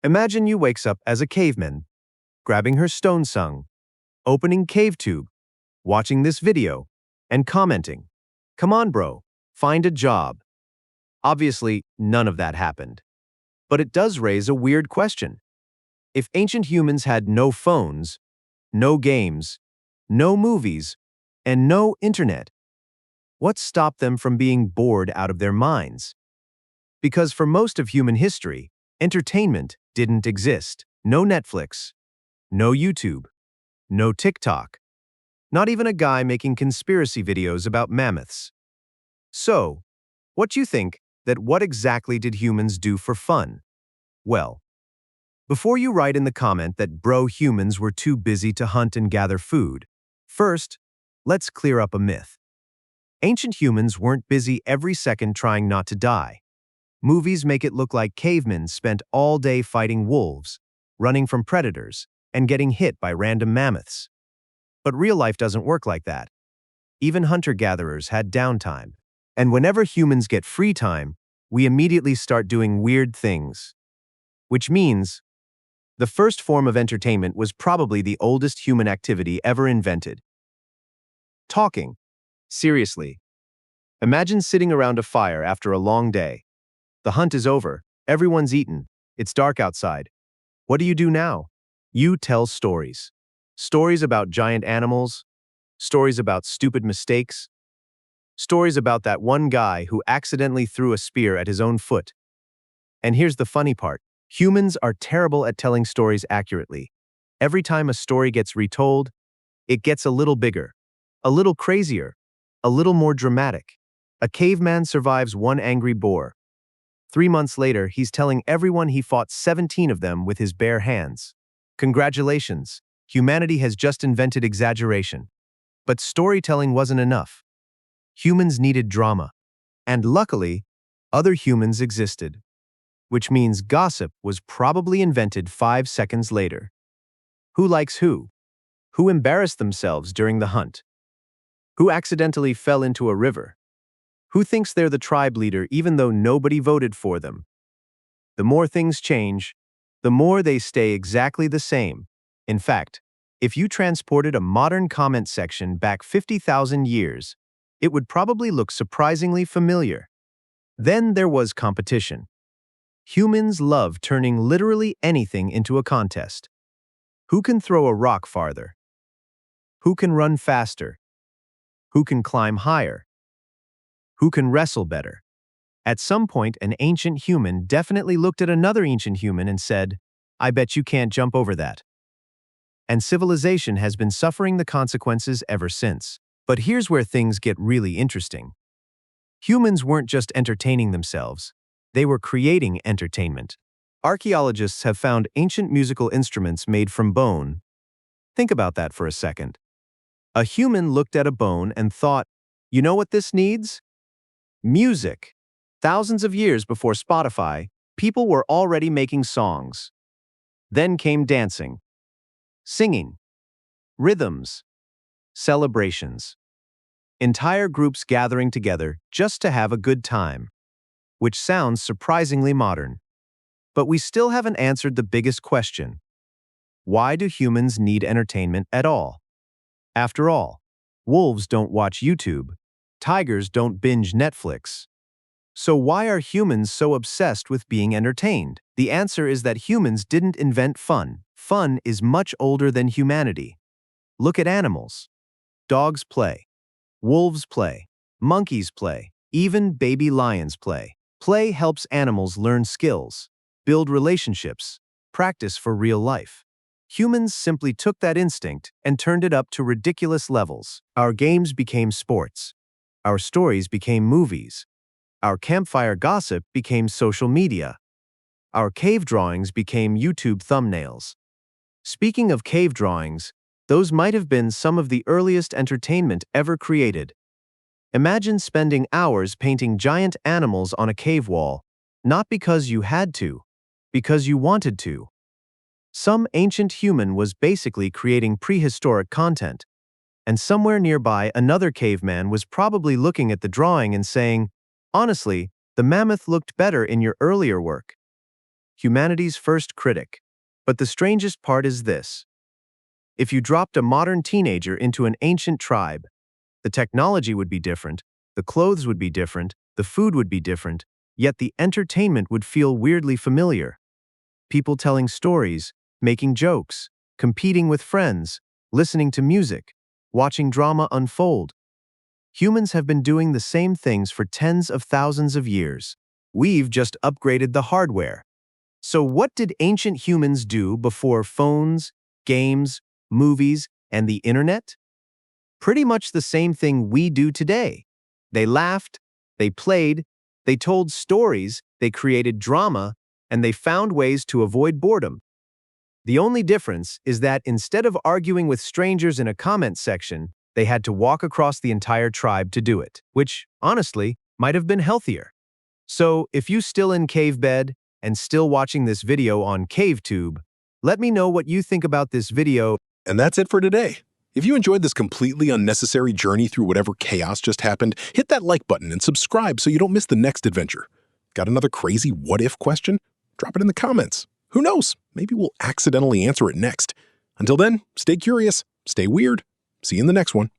Imagine you wakes up as a caveman, grabbing her stone sung, opening CaveTube, watching this video, and commenting, "Come on, bro, find a job." Obviously, none of that happened. But it does raise a weird question. If ancient humans had no phones, no games, no movies, and no internet, what stopped them from being bored out of their minds? Because for most of human history, entertainment didn't exist. No Netflix, no YouTube, no TikTok, not even a guy making conspiracy videos about mammoths. So, what do you think that what exactly did humans do for fun? Well, before you write in the comment that bro humans were too busy to hunt and gather food, first, let's clear up a myth. Ancient humans weren't busy every second trying not to die. Movies make it look like cavemen spent all day fighting wolves, running from predators, and getting hit by random mammoths. But real life doesn't work like that. Even hunter-gatherers had downtime. And whenever humans get free time, we immediately start doing weird things. Which means, the first form of entertainment was probably the oldest human activity ever invented. Talking. Seriously. Imagine sitting around a fire after a long day. The hunt is over, everyone's eaten, it's dark outside. What do you do now? You tell stories. Stories about giant animals, stories about stupid mistakes, stories about that one guy who accidentally threw a spear at his own foot. And here's the funny part. Humans are terrible at telling stories accurately. Every time a story gets retold, it gets a little bigger, a little crazier, a little more dramatic. A caveman survives one angry boar. 3 months later, he's telling everyone he fought 17 of them with his bare hands. Congratulations, humanity has just invented exaggeration. But storytelling wasn't enough. Humans needed drama. And luckily, other humans existed. Which means gossip was probably invented 5 seconds later. Who likes who? Who embarrassed themselves during the hunt? Who accidentally fell into a river? Who thinks they're the tribe leader even though nobody voted for them? The more things change, the more they stay exactly the same. In fact, if you transported a modern comment section back 50,000 years, it would probably look surprisingly familiar. Then there was competition. Humans love turning literally anything into a contest. Who can throw a rock farther? Who can run faster? Who can climb higher? Who can wrestle better? At some point, an ancient human definitely looked at another ancient human and said, "I bet you can't jump over that." And civilization has been suffering the consequences ever since. But here's where things get really interesting. Humans weren't just entertaining themselves, they were creating entertainment. Archaeologists have found ancient musical instruments made from bone. Think about that for a second. A human looked at a bone and thought, "You know what this needs? Music." Thousands of years before Spotify, people were already making songs. Then came dancing, singing, rhythms, celebrations. Entire groups gathering together just to have a good time, which sounds surprisingly modern. But we still haven't answered the biggest question. Why do humans need entertainment at all? After all, wolves don't watch YouTube, tigers don't binge Netflix. So why are humans so obsessed with being entertained? The answer is that humans didn't invent fun. Fun is much older than humanity. Look at animals. Dogs play. Wolves play. Monkeys play. Even baby lions play. Play helps animals learn skills, build relationships, practice for real life. Humans simply took that instinct and turned it up to ridiculous levels. Our games became sports. Our stories became movies. Our campfire gossip became social media. Our cave drawings became YouTube thumbnails. Speaking of cave drawings, those might have been some of the earliest entertainment ever created. Imagine spending hours painting giant animals on a cave wall, not because you had to, because you wanted to. Some ancient human was basically creating prehistoric content, and somewhere nearby another caveman was probably looking at the drawing and saying, "Honestly, the mammoth looked better in your earlier work." humanity's first critic. But the strangest part is this. If you dropped a modern teenager into an ancient tribe, the technology would be different, the clothes would be different, the food would be different, yet the entertainment would feel weirdly familiar. People telling stories, making jokes, competing with friends, listening to music, watching drama unfold. Humans have been doing the same things for tens of thousands of years. We've just upgraded the hardware. So what did ancient humans do before phones, games, movies, and the internet? Pretty much the same thing we do today. They laughed, they played, they told stories, they created drama, and they found ways to avoid boredom. The only difference is that instead of arguing with strangers in a comment section, they had to walk across the entire tribe to do it, which, honestly, might have been healthier. So, if you still in cave bed and still watching this video on CaveTube, let me know what you think about this video. And that's it for today. If you enjoyed this completely unnecessary journey through whatever chaos just happened, hit that like button and subscribe so you don't miss the next adventure. Got another crazy what-if question? Drop it in the comments. Who knows? Maybe we'll accidentally answer it next. Until then, stay curious, stay weird. See you in the next one.